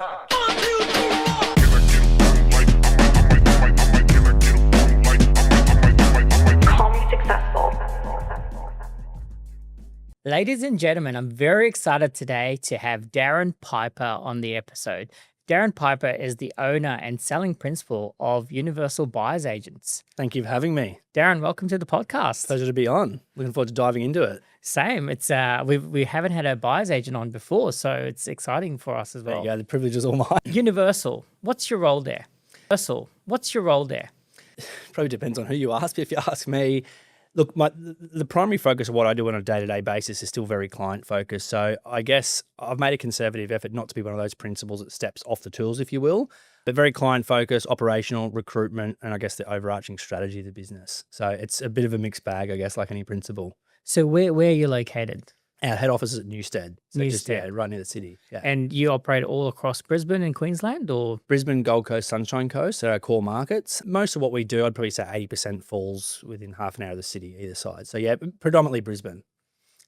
Call me successful. Ladies and gentlemen, I'm very excited today to have Darren Piper on the episode. Darren Piper is the owner and selling principal of Universal Buyers Agents. Thank you for having me. Darren, welcome to the podcast. Pleasure to be on. Looking forward to diving into it. Same. It's we haven't had a buyer's agent on before, so it's exciting for us as There well. you go. The privilege is all mine. Universal, what's your role there? Universal, what's your role there? Probably depends on who you ask. But if you ask me, look, the primary focus of what I do on a day-to-day basis is still very client-focused. So I guess I've made a conservative effort not to be one of those principals that steps off the tools, if you will, but very client-focused, operational, recruitment, and I guess the overarching strategy of the business. So it's a bit of a mixed bag, I guess, like any principal. So where are you located? Our head office is at Newstead. So just, Newstead. right near the city. Yeah. And you operate all across Brisbane and Queensland, or? Brisbane, Gold Coast, Sunshine Coast are our core markets. Most of what we do, I'd probably say 80% falls within half an hour of the city, either side. So yeah, predominantly Brisbane.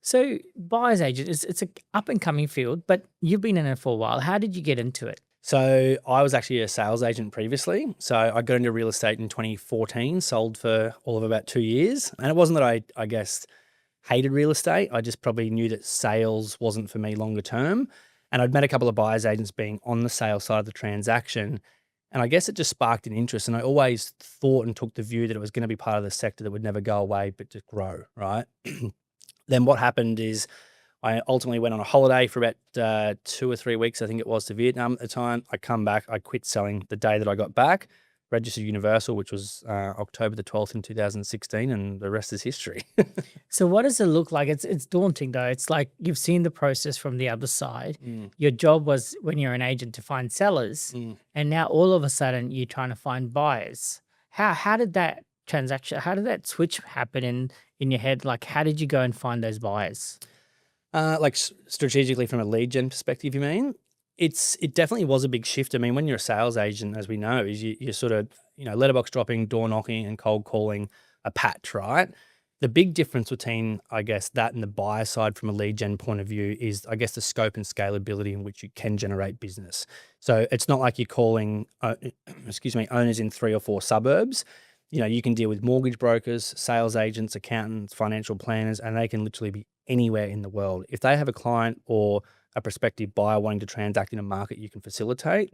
So buyer's agent, it's an up and coming field, but you've been in it for a while. How did you get into it? So I was actually a sales agent previously. So I got into real estate in 2014, sold for all of about 2 years. And it wasn't that I guess, hated real estate. I just probably knew that sales wasn't for me longer term. And I'd met a couple of buyer's agents being on the sales side of the transaction. And I guess it just sparked an interest. And I always thought and took the view that it was going to be part of the sector that would never go away, but just grow, right? Then what happened is I ultimately went on a holiday for about 2 or 3 weeks, I think it was, to Vietnam at the time. I come back, I quit selling the day that I got back, registered Universal, which was October the 12th in 2016, and the rest is history. So what does it look like? It's daunting though. It's like you've seen the process from the other side. Your job was, when you're an agent, to find sellers, and now all of a sudden you're trying to find buyers. How did that transaction, how did that switch happen in your head? Like, how did you go and find those buyers? Strategically from a lead gen perspective, you mean? It definitely was a big shift. I mean, when you're a sales agent, as we know, is you're sort of, letterbox dropping, door knocking and cold calling a patch, right? The big difference between, I guess, that and the buyer side from a lead gen point of view is, I guess, the scope and scalability in which you can generate business. So it's not like you're calling, owners in 3 or 4 suburbs. You can deal with mortgage brokers, sales agents, accountants, financial planners, and they can literally be anywhere in the world. If they have a client or a prospective buyer wanting to transact in a market you can facilitate,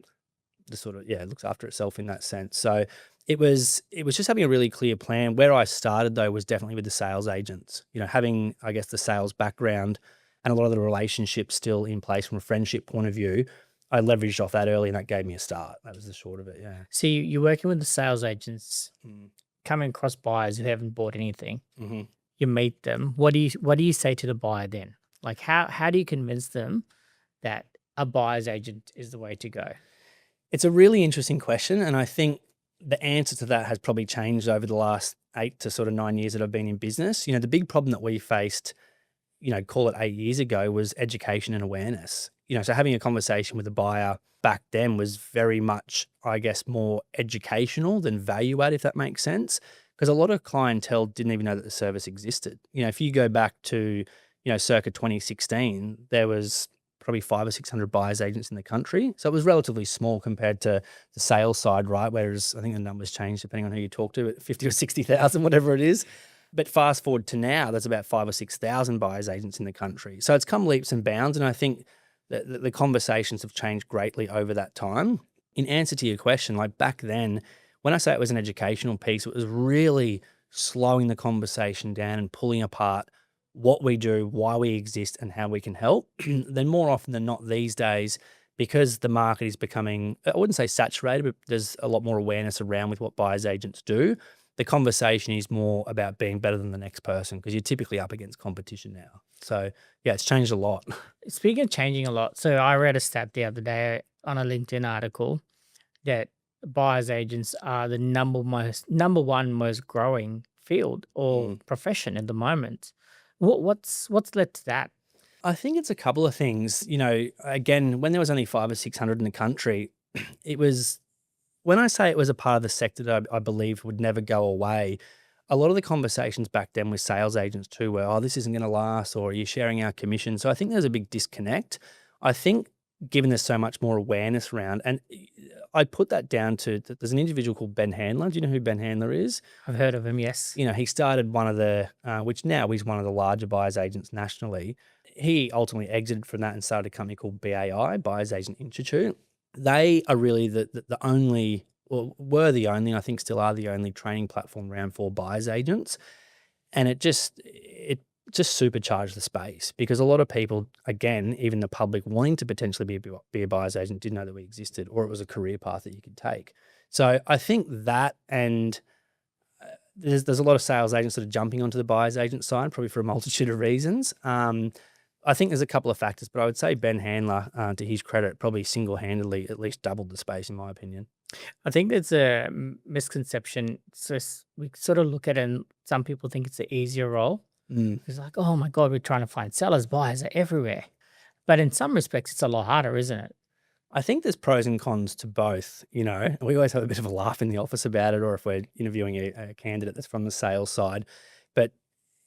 it looks after itself in that sense. So it was just having a really clear plan. Where I started though was definitely with the sales agents, having, I guess, the sales background and a lot of the relationships still in place from a friendship point of view. I leveraged off that early and that gave me a start. That was the short of it, yeah. So you're working with the sales agents, coming across buyers who haven't bought anything. You meet them. What do you say to the buyer then? Like, how do you convince them that a buyer's agent is the way to go? It's a really interesting question, and I think the answer to that has probably changed over the last 8 to sort of 9 years that I've been in business. The big problem that we faced, call it 8 years ago, was education and awareness. So having a conversation with a buyer back then was very much, I guess, more educational than value add, if that makes sense. Because a lot of clientele didn't even know that the service existed. If you go back to, circa 2016, there was probably 500 or 600 buyers agents in the country. So it was relatively small compared to the sales side, right? Whereas I think the numbers change depending on who you talk to, at 50 or 60,000, whatever it is. But fast forward to now, there's about 5,000 or 6,000 buyers agents in the country. So it's come leaps and bounds. And I think that the conversations have changed greatly over that time. In answer to your question, like back then, when I say it was an educational piece, it was really slowing the conversation down and pulling apart what we do, why we exist, and how we can help. Then more often than not these days, because the market is becoming, I wouldn't say saturated, but there's a lot more awareness around with what buyers agents do. The conversation is more about being better than the next person because you're typically up against competition now. So yeah, it's changed a lot. Speaking of changing a lot, so I read a stat the other day on a LinkedIn article that buyers agents are the number one most growing field or profession at the moment. What's led to that? I think it's a couple of things. Again, when there was only 500 or 600 in the country, it was, when I say it was a part of the sector that I believed would never go away, a lot of the conversations back then with sales agents too were, oh, this isn't going to last, or are you sharing our commission? So I think there's a big disconnect. I think given there's so much more awareness around, and I put that down to there's an individual called Ben Handler. Do you know who Ben Handler is? I've heard of him, yes. He started one of the, which now he's one of the larger buyers agents nationally. He ultimately exited from that and started a company called BAI, Buyers Agent Institute. They are really the only, or were the only, I think still are the only training platform around for buyers agents. And it just supercharged the space because a lot of people, again, even the public wanting to potentially be a buyer's agent didn't know that we existed, or it was a career path that you could take. So I think that, and there's a lot of sales agents that are jumping onto the buyer's agent side, probably for a multitude of reasons. I think there's a couple of factors, but I would say Ben Handler, to his credit, probably single-handedly at least doubled the space, in my opinion. I think there's a misconception. So we sort of look at it and some people think it's an easier role. It's like, oh my God, we're trying to find sellers, buyers are everywhere. But in some respects, it's a lot harder, isn't it? I think there's pros and cons to both, We always have a bit of a laugh in the office about it, or if we're interviewing a candidate that's from the sales side. But,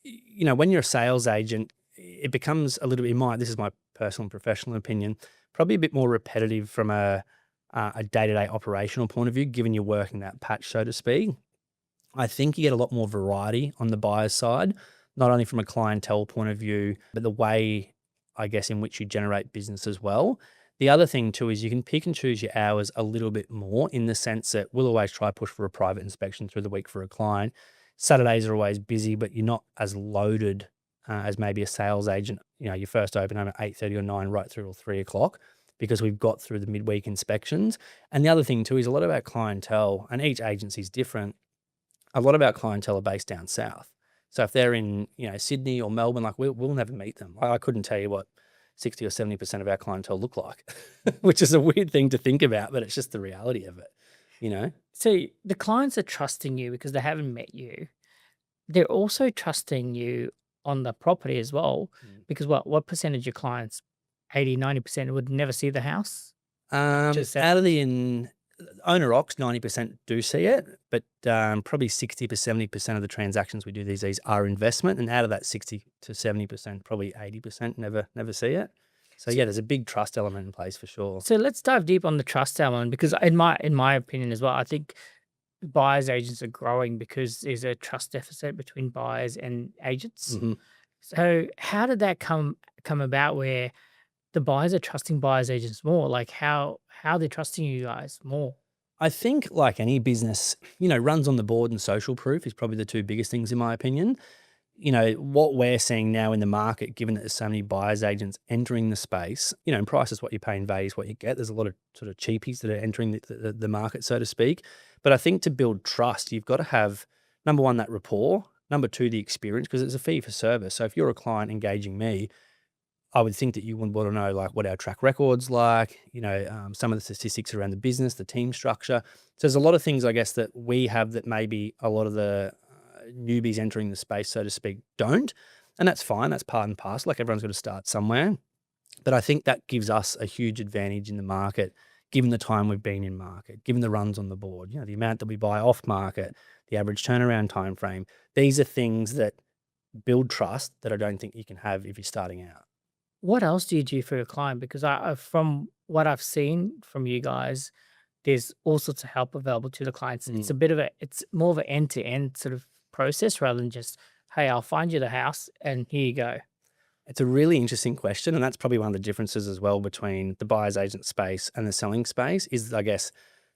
when you're a sales agent, it becomes a little bit, this is my personal and professional opinion, probably a bit more repetitive from a day-to-day operational point of view, given you're working that patch, so to speak. I think you get a lot more variety on the buyer's side, not only from a clientele point of view, but the way, I guess, in which you generate business as well. The other thing too is you can pick and choose your hours a little bit more, in the sense that we'll always try to push for a private inspection through the week for a client. Saturdays are always busy, but you're not as loaded as maybe a sales agent. You first open home at 8:30 or 9 right through till 3 o'clock, because we've got through the midweek inspections. And the other thing too is a lot of our clientele, and each agency is different, a lot of our clientele are based down south. So if they're in, Sydney or Melbourne, like we'll never meet them. I couldn't tell you what 60 or 70% of our clientele look like, which is a weird thing to think about, but it's just the reality of it, So the clients are trusting you because they haven't met you. They're also trusting you on the property as well, because what percentage of clients, 80, 90% would never see the house? Just Out of the owner ocs, 90% do see it, but probably 60 to 70% of the transactions we do these days are investment, and out of that 60 to 70%, probably 80% never see it. So yeah, there's a big trust element in place for sure. So let's dive deep on the trust element, because in my opinion as well, I think buyers agents are growing because there's a trust deficit between buyers and agents. So how did that come about, where the buyers are trusting buyers agents more? Like how are they trusting you guys more? I think, like any business, runs on the board and social proof is probably the two biggest things, in my opinion. What we're seeing now in the market, given that there's so many buyers agents entering the space, and price is what you pay and value is what you get. There's a lot of sort of cheapies that are entering the market, so to speak. But I think to build trust, you've got to have, number one, that rapport. Number two, the experience, because it's a fee for service. So if you're a client engaging me, I would think that you would want to know like what our track record's like, some of the statistics around the business, the team structure. So there's a lot of things, I guess, that we have that maybe a lot of the newbies entering the space, so to speak, don't. And that's fine. That's part and parcel. Like, everyone's got to start somewhere. But I think that gives us a huge advantage in the market, given the time we've been in market, given the runs on the board, the amount that we buy off market, the average turnaround time frame. These are things that build trust that I don't think you can have if you're starting out. What else do you do for your client? Because from what I've seen from you guys, there's all sorts of help available to the clients. It's it's more of an end-to-end sort of process, rather than just, hey, I'll find you the house and here you go. It's a really interesting question, and that's probably one of the differences as well between the buyer's agent space and the selling space is, I guess,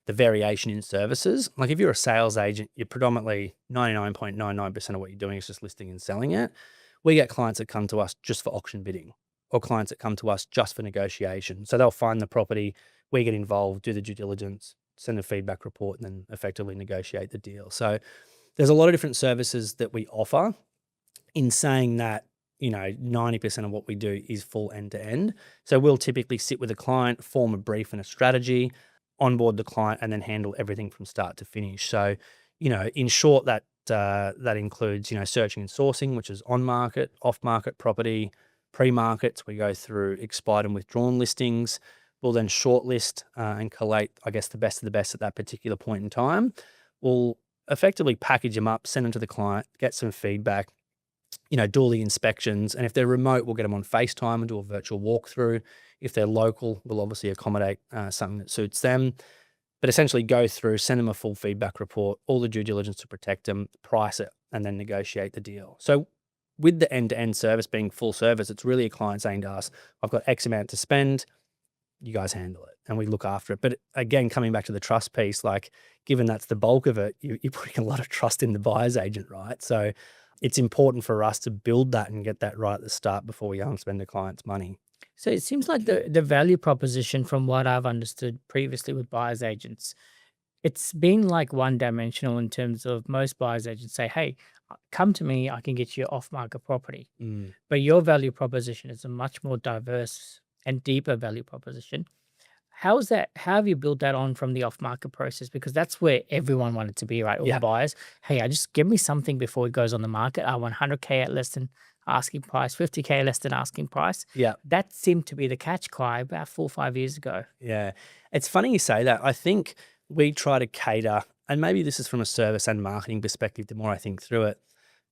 the variation in services. Like, if you're a sales agent, you're predominantly 99.99% of what you're doing is just listing and selling it. We get clients that come to us just for auction bidding, or clients that come to us just for negotiation. So they'll find the property, we get involved, do the due diligence, send a feedback report, and then effectively negotiate the deal. So there's a lot of different services that we offer. In saying that, 90% of what we do is full end to end. So we'll typically sit with a client, form a brief and a strategy, onboard the client, and then handle everything from start to finish. So, in short, that includes, searching and sourcing, which is on market, off market property, pre-markets. We go through expired and withdrawn listings. We'll then shortlist and collate, I guess, the best of the best at that particular point in time. We'll effectively package them up, send them to the client, get some feedback, do all the inspections. And if they're remote, we'll get them on FaceTime and do a virtual walkthrough. If they're local, we'll obviously accommodate something that suits them. But essentially go through, send them a full feedback report, all the due diligence to protect them, price it, and then negotiate the deal. So with the end-to-end service being full service, it's really a client saying to us, I've got X amount to spend, you guys handle it, and we look after it. But again, coming back to the trust piece, like given that's the bulk of it, you're putting a lot of trust in the buyer's agent, right? So it's important for us to build that and get that right at the start before we go and spend the client's money. So it seems like the value proposition, from what I've understood previously with buyer's agents, it's been like one dimensional in terms of most buyer's agents say, hey, come to me, I can get you off market property. But your value proposition is a much more diverse and deeper value proposition. How have you built that on from the off market process? Because that's where everyone wanted to be, right? All Yeah. buyers, hey, I just give me something before it goes on the market. I want 100K at less than asking price, 50K less than asking price. Yeah. That seemed to be the catch cry about 4 or 5 years ago. Yeah. It's funny you say that. I think we try to cater, and maybe this is from a service and marketing perspective, the more I think through it,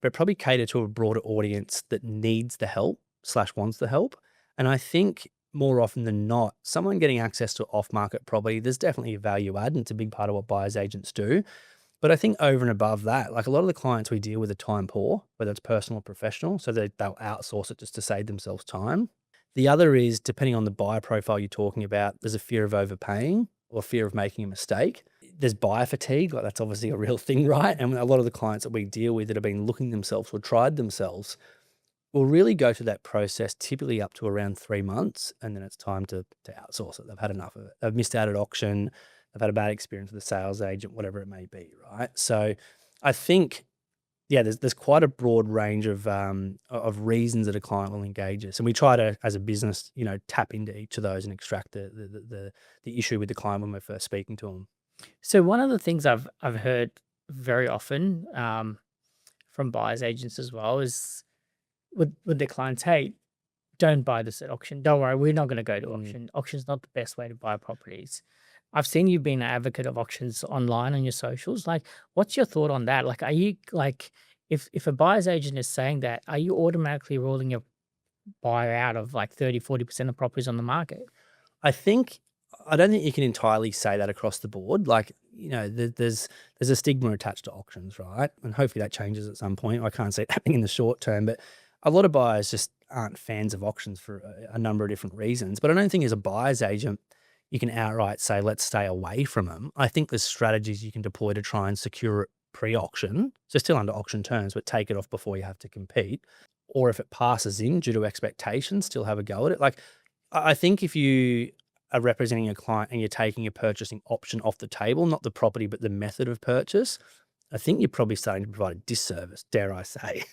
but probably cater to a broader audience that needs the help / wants the help. And I think more often than not, someone getting access to off-market property, there's definitely a value add, and it's a big part of what buyers agents do. But I think over and above that, like a lot of the clients we deal with are time poor, whether it's personal or professional, so they'll outsource it just to save themselves time. The other is, depending on the buyer profile you're talking about, there's a fear of overpaying or fear of making a mistake. There's buyer fatigue, like that's obviously a real thing, right? And a lot of the clients that we deal with that have been looking themselves or tried themselves will really go through that process typically up to around 3 months, and then it's time to outsource it. They've had enough of it. They've missed out at auction. They've had a bad experience with a sales agent, whatever it may be, right? So I think, yeah, there's quite a broad range of reasons that a client will engage us, and we try to, as a business, tap into each of those and extract the issue with the client when we're first speaking to them. So one of the things I've heard very often from buyers agents as well is with their clients, hey, don't buy this at auction. Don't worry, we're not going to go to auction. Auction's not the best way to buy properties. I've seen you being an advocate of auctions online on your socials. Like, what's your thought on that? Like, are you like, if a buyer's agent is saying that, are you automatically ruling your buyer out of like 30-40% of properties on the market? I don't think you can entirely say that across the board. Like, there's a stigma attached to auctions, right? And hopefully that changes at some point. I can't see it happening in the short term, but a lot of buyers just aren't fans of auctions for a number of different reasons. But I don't think as a buyer's agent, you can outright say, let's stay away from them. I think there's strategies you can deploy to try and secure it pre-auction. So still under auction terms, but take it off before you have to compete. Or if it passes in due to expectations, still have a go at it. Like, I think if you are representing a client and you're taking a purchasing option off the table, not the property, but the method of purchase, I think you're probably starting to provide a disservice, dare I say.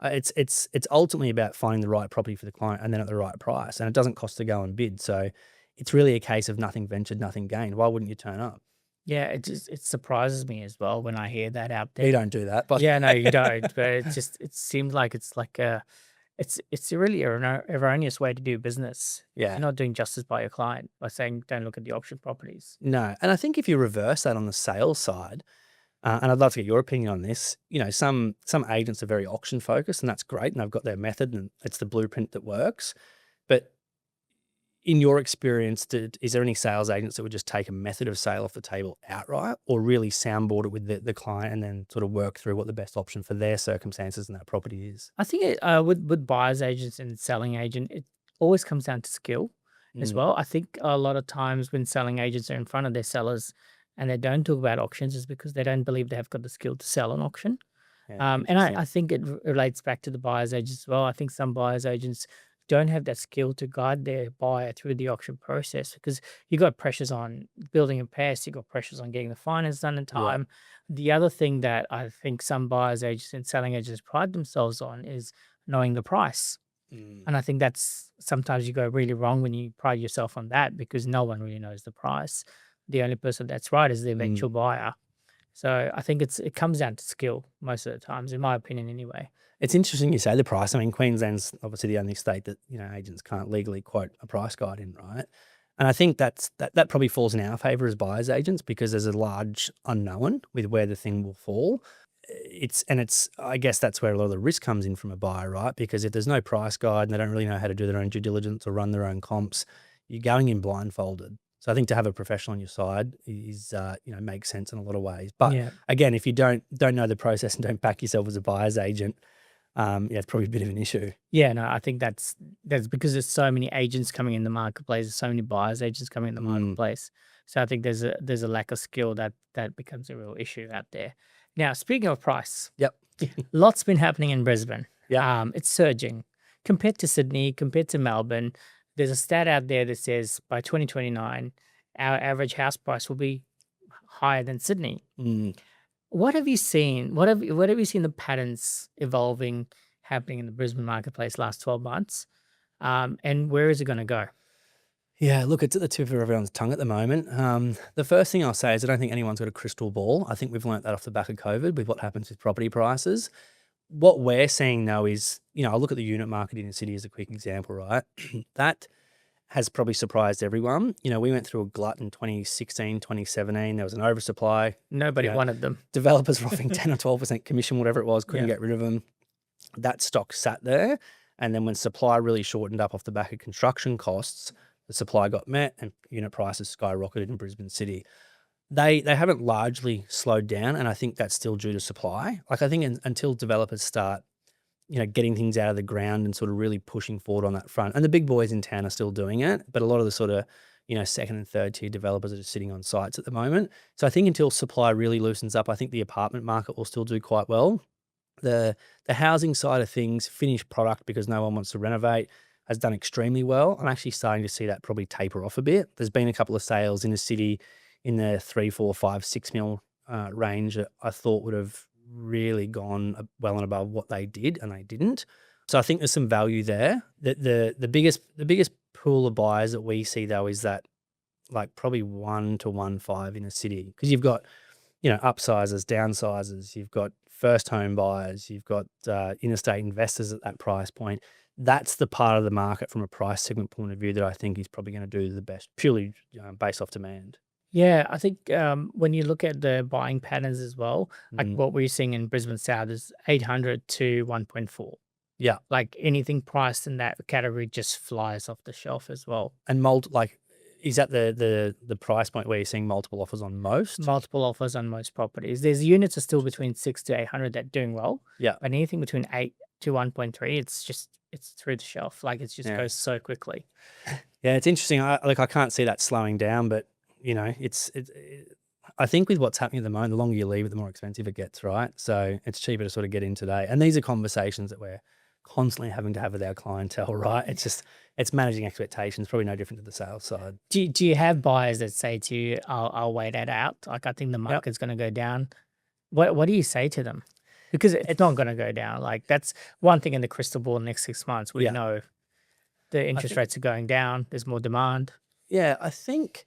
It's ultimately about finding the right property for the client and then at the right price. And it doesn't cost to go and bid. So it's really a case of nothing ventured, nothing gained. Why wouldn't you turn up? Yeah, it surprises me as well when I hear that out You there. don't do that. But Yeah, no, you don't. But it seems like it's like it's a really erroneous way to do business. yeah. You're not doing justice by your client by saying don't look at the auction properties. No. And I think if you reverse that on the sales side, and I'd love to get your opinion on this, some agents are very auction focused, and that's great, and they've got their method and it's the blueprint that works. But in your experience, is there any sales agents that would just take a method of sale off the table outright, or really soundboard it with the client and then sort of work through what the best option for their circumstances and that property is? I think with buyers agents and selling agent, it always comes down to skill as Mm. well. I think a lot of times when selling agents are in front of their sellers and they don't talk about auctions is because they don't believe they have got the skill to sell an auction. Yeah, And interesting. I think it relates back to the buyer's agents as well. I think some buyer's agents don't have that skill to guide their buyer through the auction process because you got pressures on building a pass, you got pressures on getting the finance done in Yeah. time. The other thing that I think some buyer's agents and selling agents pride themselves on is knowing the price. Mm. And I think that's sometimes you go really wrong when you pride yourself on that because no one really knows the price. The only person that's right is the eventual buyer. So I think it comes down to skill most of the times, in my opinion, anyway. It's interesting you say the price. I mean, Queensland's obviously the only state that agents can't legally quote a price guide in, right? And I think that probably falls in our favour as buyers agents because there's a large unknown with where the thing will fall. I guess that's where a lot of the risk comes in from a buyer, right? Because if there's no price guide and they don't really know how to do their own due diligence or run their own comps, you're going in blindfolded. So I think to have a professional on your side is, makes sense in a lot of ways. But Yeah. again, if you don't know the process and don't back yourself as a buyer's agent, it's probably a bit of an issue. Yeah, no, I think that's because there's so many agents coming in the marketplace, there's so many buyers agents coming in the marketplace. So I think there's a lack of skill that becomes a real issue out there. Now, speaking of price, Yep. lots been happening in Brisbane. Yeah. It's surging compared to Sydney, compared to Melbourne. There's a stat out there that says by 2029, our average house price will be higher than Sydney. What have you seen? What have you seen the patterns evolving, happening in the Brisbane marketplace last 12 months? And where is it going to go? Yeah, look, it's at the tip of everyone's tongue at the moment. The first thing I'll say is I don't think anyone's got a crystal ball. I think we've learnt that off the back of COVID with what happens with property prices. What we're seeing though is, I'll look at the unit market in the city as a quick example, right? That has probably surprised everyone. We went through a glut in 2016, 2017. There was an oversupply. Nobody wanted them. Developers were offering 10 or 12% commission, whatever it was, couldn't Yeah. get rid of them. That stock sat there. And then when supply really shortened up off the back of construction costs, the supply got met and unit prices skyrocketed in Brisbane City. They haven't largely slowed down, and I think that's still due to supply. Like I think until developers start, getting things out of the ground and sort of really pushing forward on that front, and the big boys in town are still doing it, but a lot of the sort of second and third tier developers are just sitting on sites at the moment. So I think until supply really loosens up, I think the apartment market will still do quite well. The housing side of things, finished product because no one wants to renovate, has done extremely well. I'm actually starting to see that probably taper off a bit. There's been a couple of sales in the city in the 3, 4, 5, 6 mil range that I thought would have really gone well and above what they did, and they didn't. So I think there's some value there. The biggest pool of buyers that we see though is that like probably 1 to 1.5 in a city, because you've got upsizers, downsizers, you've got first home buyers, you've got interstate investors at that price point. That's the part of the market from a price segment point of view that I think is probably going to do the best, purely based off demand. Yeah, I think when you look at the buying patterns as well, like what we're seeing in Brisbane South is 800 to 1.4. Yeah. Like anything priced in that category just flies off the shelf as well. And is that the price point where you're seeing multiple offers on most? Multiple offers on most properties. There's units are still between 6 to 800 that are doing well. Yeah. But anything between 8 to 1.3, it's through the shelf. Like it just goes so quickly. Yeah, it's interesting. I can't see that slowing down, but I think with what's happening at the moment, the longer you leave it, the more expensive it gets, right? So it's cheaper to sort of get in today. And these are conversations that we're constantly having to have with our clientele, right? It's managing expectations, probably no different to the sales side. Do you have buyers that say to you, I'll wait it out? Like I think the market's going to go down. What do you say to them? Because it's not going to go down. Like that's one thing in the crystal ball. Next 6 months, we know the interest rates are going down. There's more demand. Yeah, I think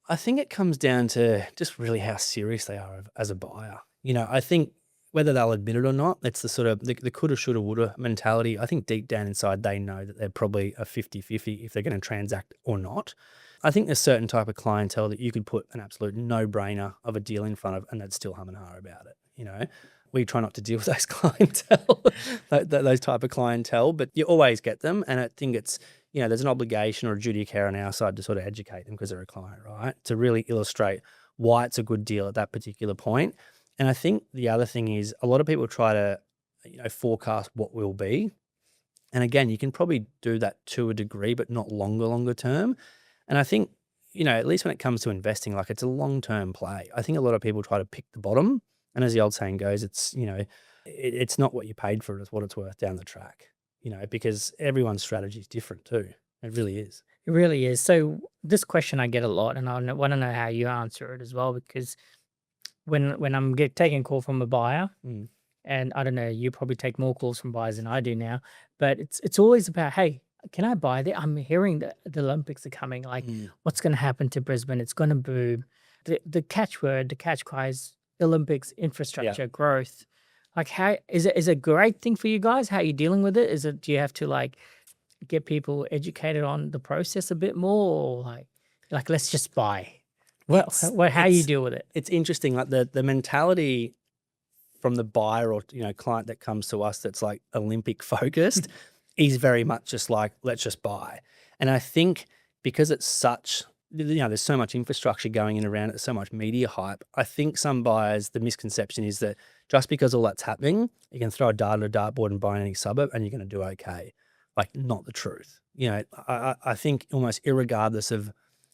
it comes down to just really how serious they are as a buyer. I think whether they'll admit it or not, it's the sort of the coulda, shoulda, woulda mentality. I think deep down inside they know that they're probably a 50-50 if they're going to transact or not. I think there's certain type of clientele that you could put an absolute no-brainer of a deal in front of and they'd still hum and ha about it, We try not to deal with those clientele, those type of clientele, but you always get them. And I think it's, there's an obligation or a duty of care on our side to sort of educate them because they're a client, right? To really illustrate why it's a good deal at that particular point. And I think the other thing is a lot of people try to, forecast what will be. And again, you can probably do that to a degree, but not longer term. And I think, at least when it comes to investing, like it's a long-term play. I think a lot of people try to pick the bottom. And as the old saying goes, it's, it's not what you paid for, it's what it's worth down the track, because everyone's strategy is different too. It really is. It really is. So this question I get a lot, and I want to know how you answer it as well, because when I'm taking a call from a buyer, and I don't know, you probably take more calls from buyers than I do now, but it's always about, hey, can I buy there? I'm hearing that the Olympics are coming. Like, what's going to happen to Brisbane? It's going to boom. The catchword, the catch cry is Olympics, infrastructure, growth. Like, how is it a great thing for you guys? How are you dealing with it? Do you have to like get people educated on the process a bit more, or like let's just buy? How you deal with it? It's interesting. Like the mentality from the buyer or client that comes to us that's like Olympic focused is very much just like, let's just buy. And I think because it's such, there's so much infrastructure going in around it, so much media hype. I think some buyers, the misconception is that just because all that's happening, you can throw a dart at a dartboard and buy in any suburb and you're going to do okay. Like, not the truth. I think almost irregardless of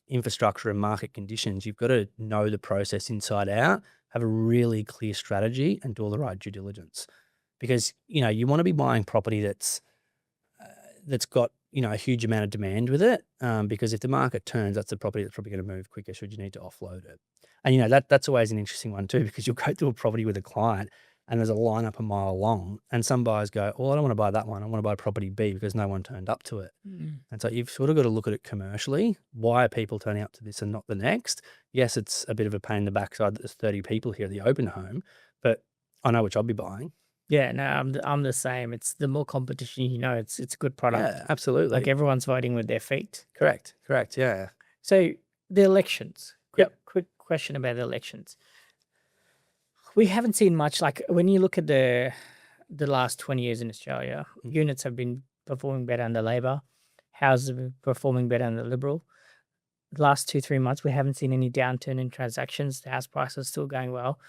infrastructure and market conditions, you've got to know the process inside out, have a really clear strategy and do all the right due diligence. Because, you want to be buying property that's got, a huge amount of demand with it. Because if the market turns, that's a property that's probably going to move quicker should you need to offload it. And, that's always an interesting one too, because you'll go through a property with a client and there's a lineup a mile long and some buyers go, well, I don't want to buy that one. I want to buy property B because no one turned up to it. And so you've sort of got to look at it commercially. Why are people turning up to this and not the next? Yes, it's a bit of a pain in the backside that there's 30 people here at the open home, but I know which I'll be buying. Yeah, no, I'm the same. It's the more competition, it's a good product. Yeah, absolutely. Like everyone's voting with their feet. Correct. Yeah. So the elections. Quick question about the elections. We haven't seen much. Like when you look at the last 20 years in Australia, units have been performing better under Labor, houses have been performing better under Liberal. The last 2-3 months, we haven't seen any downturn in transactions. The house price is still going well.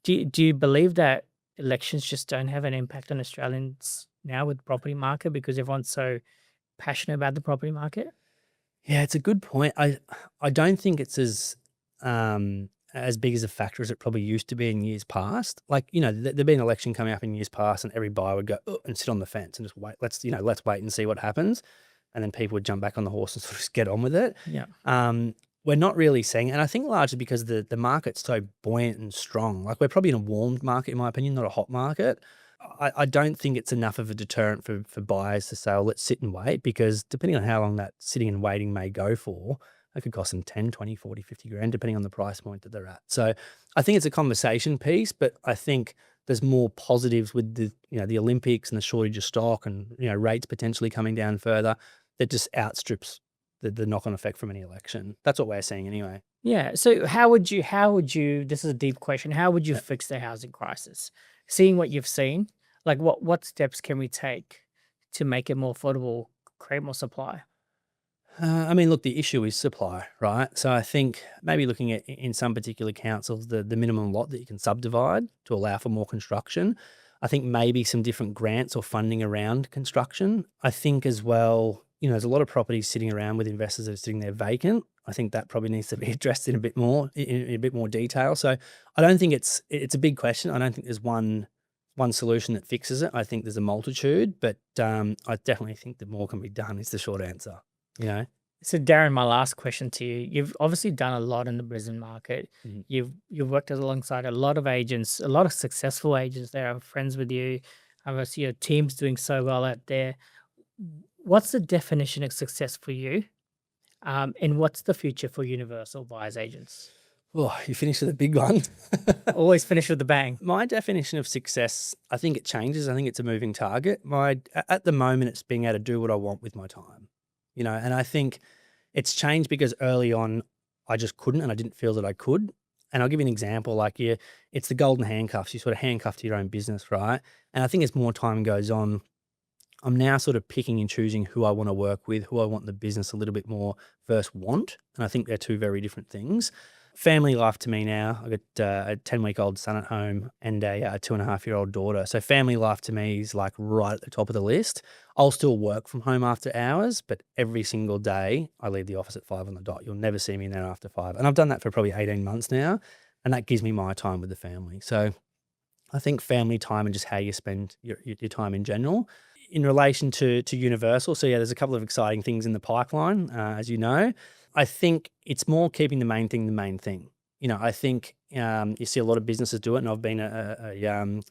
Do you believe that elections just don't have an impact on Australians now with the property market because everyone's so passionate about the property market? Yeah, it's a good point. I don't think it's as big as a factor as it probably used to be in years past. Like, there'd been an election coming up in years past and every buyer would go and sit on the fence and just wait. Let's wait and see what happens. And then people would jump back on the horse and sort of just get on with it. Yeah. We're not really seeing it. And I think largely because the market's so buoyant and strong. Like, we're probably in a warmed market, in my opinion, not a hot market. I don't think it's enough of a deterrent for buyers to say, oh, let's sit and wait, because depending on how long that sitting and waiting may go for, it could cost them 10, 20, 40, 50 grand, depending on the price point that they're at. So I think it's a conversation piece, but I think there's more positives with the Olympics and the shortage of stock and, rates potentially coming down further that just outstrips the knock-on effect from any election. That's what we're seeing anyway. Yeah. So how would you, this is a deep question, how would you fix the housing crisis? Seeing what you've seen, like what steps can we take to make it more affordable, create more supply? Look, the issue is supply, right? So I think maybe looking at in some particular councils, the minimum lot that you can subdivide to allow for more construction. I think maybe some different grants or funding around construction. I think as well, there's a lot of properties sitting around with investors that are sitting there vacant. I think that probably needs to be addressed in a bit more detail. So I don't think it's a big question. I don't think there's one solution that fixes it. I think there's a multitude, but I definitely think that more can be done is the short answer. So Darren, my last question to you, you've obviously done a lot in the Brisbane market. You've worked alongside a lot of agents, a lot of successful agents there. I'm friends with you. Obviously your team's doing so well out there. What's the definition of success for you? And what's the future for Universal Buyers Agents? Oh, you finished with a big one. Always finish with a bang. My definition of success, I think it changes. I think it's a moving target. At the moment, it's being able to do what I want with my time. And I think it's changed because early on I just couldn't and I didn't feel that I could. And I'll give you an example, it's the golden handcuffs. You sort of handcuff to your own business, right? And I think as more time goes on, I'm now sort of picking and choosing who I want to work with, who I want the business a little bit more first want. And I think they're two very different things. Family life to me now, I've got a 10-week-old son at home and a 2.5-year-old daughter. So family life to me is like right at the top of the list. I'll still work from home after hours, but every single day I leave the office at 5 on the dot. You'll never see me in there after 5. And I've done that for probably 18 months now. And that gives me my time with the family. So I think family time and just how you spend your time in general. In relation to Universal, so there's a couple of exciting things in the pipeline, as you know. I think it's more keeping the main thing the main thing. I think you see a lot of businesses do it, and I've been a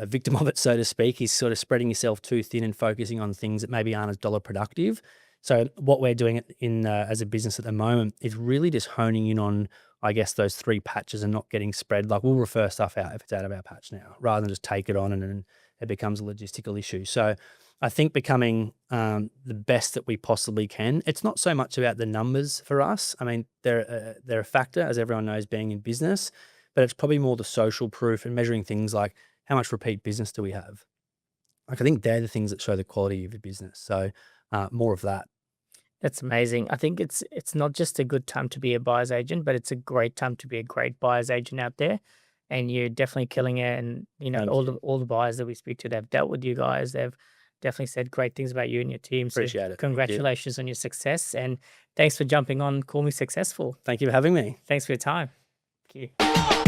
victim of it, so to speak. Is sort of spreading yourself too thin and focusing on things that maybe aren't as dollar productive. So what we're doing as a business at the moment is really just honing in on, I guess, those 3 patches and not getting spread. Like, we'll refer stuff out if it's out of our patch now, rather than just take it on and then it becomes a logistical issue. So I think becoming the best that we possibly can. It's not so much about the numbers for us. I mean, they're a factor, as everyone knows, being in business. but it's probably more the social proof and measuring things like how much repeat business do we have. Like I think they're the things that show the quality of your business. So more of that. That's amazing. I think it's not just a good time to be a buyer's agent, but it's a great time to be a great buyer's agent out there. And you're definitely killing it. And Thank you. all the buyers that we speak to, they've dealt with you guys. They've definitely said great things about you and your team. So Appreciate it. Thank you. congratulations on your success. And thanks for jumping on Call Me Successful. Thank you for having me. Thanks for your time. Thank you.